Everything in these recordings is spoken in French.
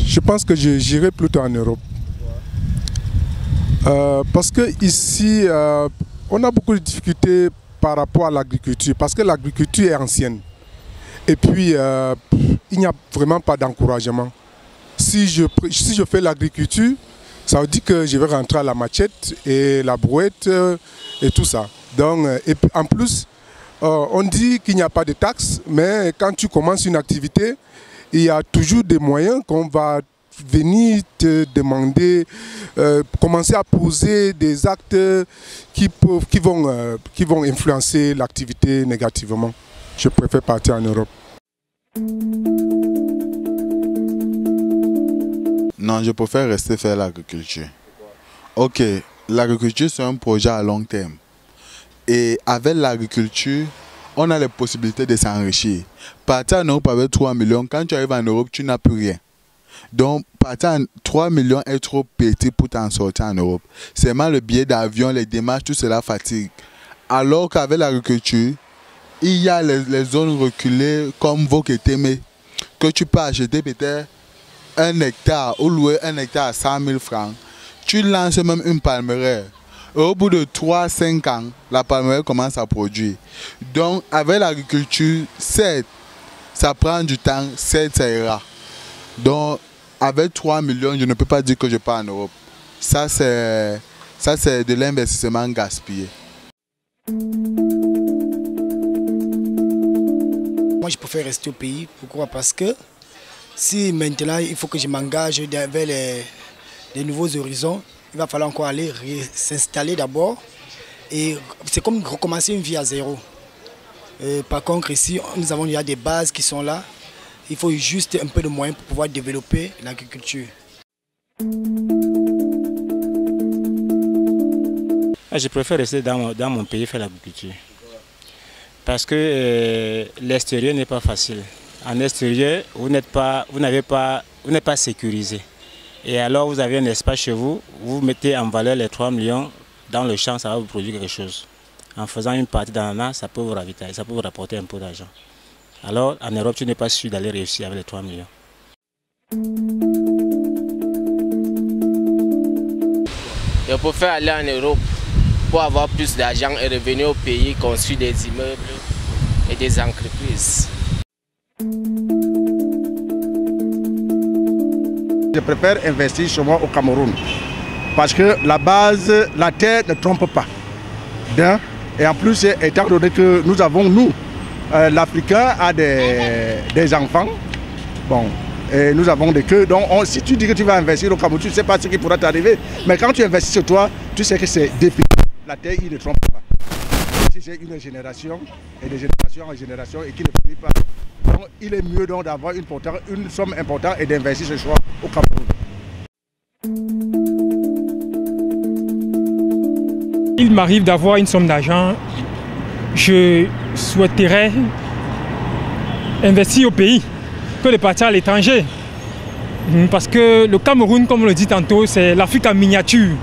Je pense que j'irai plutôt en Europe. Parce que ici, on a beaucoup de difficultés par rapport à l'agriculture, parce que l'agriculture est ancienne. Et puis, il n'y a vraiment pas d'encouragement. Si je fais l'agriculture, ça veut dire que je vais rentrer à la machette et la brouette et tout ça. Donc, et en plus, on dit qu'il n'y a pas de taxes, mais quand tu commences une activité, il y a toujours des moyens qu'on va venir te demander, commencer à poser des actes qui vont influencer l'activité négativement. Je préfère partir en Europe. Non, je préfère rester faire l'agriculture. Ok, l'agriculture c'est un projet à long terme. Et avec l'agriculture, on a les possibilités de s'enrichir. Partir en Europe avec 3 millions, quand tu arrives en Europe, tu n'as plus rien. Donc, partir en 3 millions est trop petit pour t'en sortir en Europe. Seulement le billet d'avion, les démarches, tout cela fatigue. Alors qu'avec l'agriculture, il y a les zones reculées comme Voketemé, que tu peux acheter peut-être 1 hectare ou louer 1 hectare à 100 000 francs. Tu lances même une palmeraie. Au bout de 3-5 ans, la palmeraie commence à produire. Donc, avec l'agriculture, certes, ça prend du temps, certes, ça ira. Donc, avec 3 millions, je ne peux pas dire que je pars en Europe. Ça, c'est de l'investissement gaspillé. Moi, je préfère rester au pays. Pourquoi? Parce que si maintenant, il faut que je m'engage vers les nouveaux horizons, il va falloir encore aller s'installer d'abord. Et c'est comme recommencer une vie à zéro. Par contre, ici, nous avons déjà des bases qui sont là. Il faut juste un peu de moyens pour pouvoir développer l'agriculture. Je préfère rester dans mon pays faire l'agriculture. Parce que l'extérieur n'est pas facile. En extérieur, vous n'êtes pas sécurisé. Et alors vous avez un espace chez vous, vous mettez en valeur les 3 millions dans le champ, ça va vous produire quelque chose. En faisant une partie d'ananas, ça peut vous ravitailler, ça peut vous rapporter un peu d'argent. Alors en Europe, tu n'es pas sûr d'aller réussir avec les 3 millions. Je préfère aller en Europe pour avoir plus d'argent et revenir au pays, construire des immeubles et des entreprises. Je préfère investir chez moi au Cameroun parce que la base, la terre ne trompe pas. Et en plus, étant donné que nous avons, l'Africain a des enfants, bon, et nous avons des queues. Donc, si tu dis que tu vas investir au Cameroun, tu ne sais pas ce qui pourra t'arriver. Mais quand tu investis sur toi, tu sais que c'est défini. La terre, il ne trompe pas. Si c'est une génération, et de génération en génération, et qui ne finit pas. Donc, il est mieux d'avoir une somme importante et d'investir ce soir au Cameroun. Il m'arrive d'avoir une somme d'argent. Je souhaiterais investir au pays que de partir à l'étranger. Parce que le Cameroun, comme on le dit tantôt, c'est l'Afrique en miniature.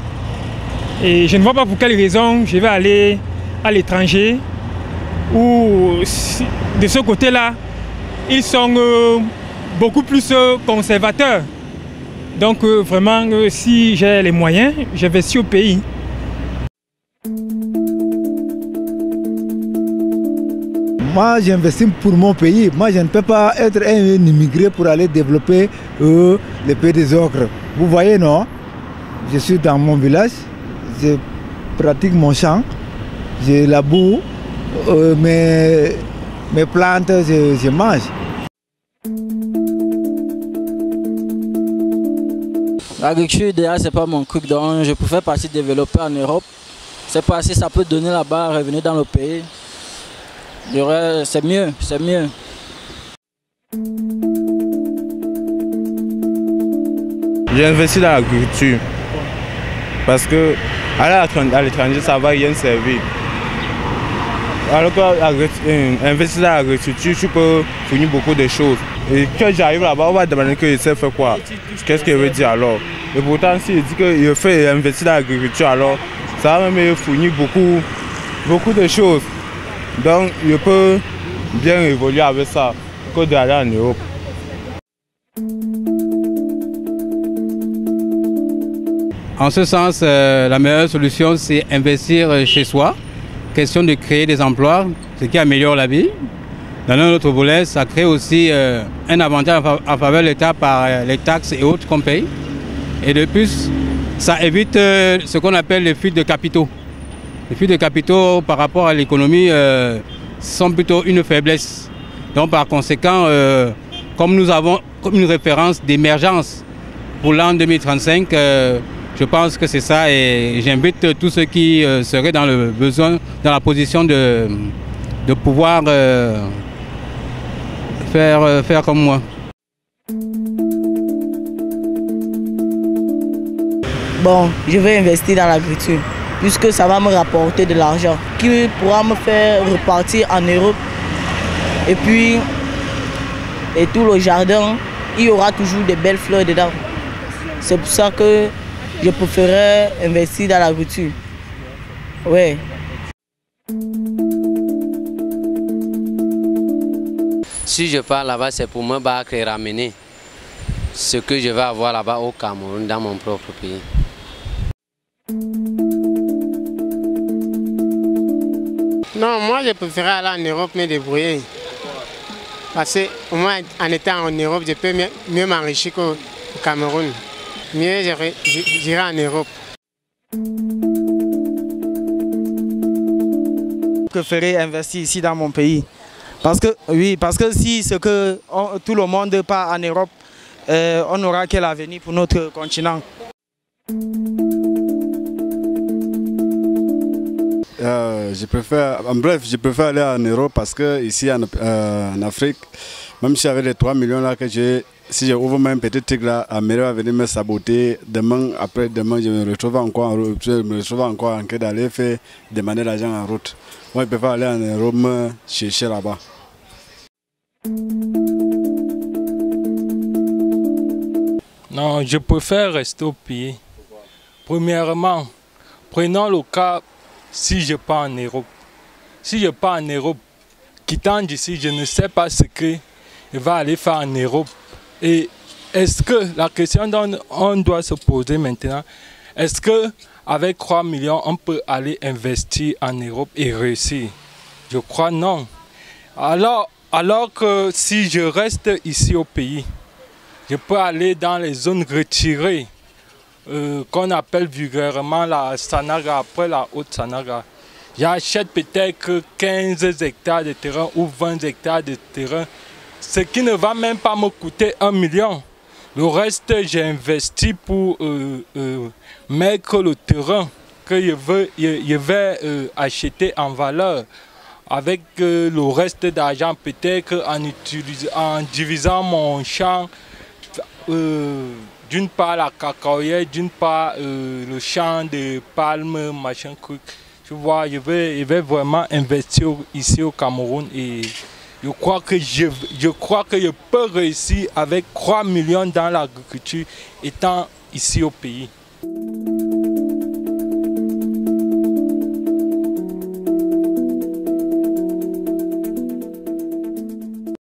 Et je ne vois pas pour quelle raison je vais aller à l'étranger où de ce côté-là, ils sont beaucoup plus conservateurs. Donc vraiment, si j'ai les moyens, j'investis au pays. Moi, j'investis pour mon pays. Moi, je ne peux pas être un immigré pour aller développer le pays des autres. Vous voyez, non? Je suis dans mon village, je pratique mon champ, je laboure, mes plantes, je mange. L'agriculture, déjà, c'est pas mon truc, donc je préfère partir développer en Europe. C'est pas si ça peut donner là-bas, revenir dans le pays. C'est mieux, c'est mieux. J'ai investi dans l'agriculture parce que aller à l'étranger, ça ne va rien servir. Alors qu'investir dans l'agriculture, tu peux fournir beaucoup de choses. Et quand j'arrive là-bas, on va demander que je sais faire quoi. Qu'est-ce que je veux dire alors? Et pourtant, si je dis que je fais investir dans l'agriculture, alors ça va me fournir beaucoup de choses. Donc, je peux bien évoluer avec ça que d'aller en Europe. En ce sens, la meilleure solution, c'est investir chez soi. Question de créer des emplois, ce qui améliore la vie. Dans un autre volet, ça crée aussi un avantage en faveur de l'État par les taxes et autres qu'on paye. Et de plus, ça évite ce qu'on appelle les fuites de capitaux. Les fuites de capitaux par rapport à l'économie sont plutôt une faiblesse. Donc par conséquent, comme nous avons une référence d'émergence pour l'an 2035, je pense que c'est ça et j'invite tous ceux qui seraient dans le besoin, dans la position de pouvoir faire comme moi. Bon, je vais investir dans l'agriculture puisque ça va me rapporter de l'argent qui pourra me faire repartir en Europe. Et puis, et tout le jardin, il y aura toujours des belles fleurs dedans. C'est pour ça que je préférerais investir dans l'agriculture. Ouais. Si je pars là-bas, c'est pour me battre et ramener ce que je vais avoir là-bas au Cameroun, dans mon propre pays. Non, moi je préférais aller en Europe me débrouiller. Parce qu'au moins en étant en Europe, je peux mieux m'enrichir qu'au Cameroun. Mieux j'irai en Europe. Je préférais investir ici dans mon pays. Parce que si tout le monde part en Europe, on n'aura quel avenir pour notre continent. Je préfère aller en Europe parce que ici en Afrique, même si j'avais les 3 millions là que j'ai, si j'ouvre même petit truc là, la mairie va venir me saboter. Demain, après-demain, je me retrouve encore en route, en train d'aller faire demander l'argent en route. Moi, je préfère aller en Europe me chercher là-bas. Non, je préfère rester au pays. Premièrement, prenons le cas si je pars en Europe. Si je pars en Europe, quittant d'ici, je ne sais pas ce que je vais aller faire en Europe. Et est-ce que la question qu'on doit se poser maintenant, est-ce qu'avec 3 millions, on peut aller investir en Europe et réussir? Je crois non. Alors que si je reste ici au pays, je peux aller dans les zones retirées, qu'on appelle vulgairement la Sanaga, après la Haute-Sanaga. J'achète peut-être que 15 hectares de terrain ou 20 hectares de terrain, ce qui ne va même pas me coûter 1 million. Le reste, j'ai investi pour mettre le terrain que je vais acheter en valeur. Avec le reste d'argent, peut-être en divisant mon champ, d'une part la cacaoyère, d'une part le champ de palmes, machin truc. Tu vois, je vais vraiment investir ici au Cameroun et je crois que je peux réussir avec 3 millions dans l'agriculture étant ici au pays.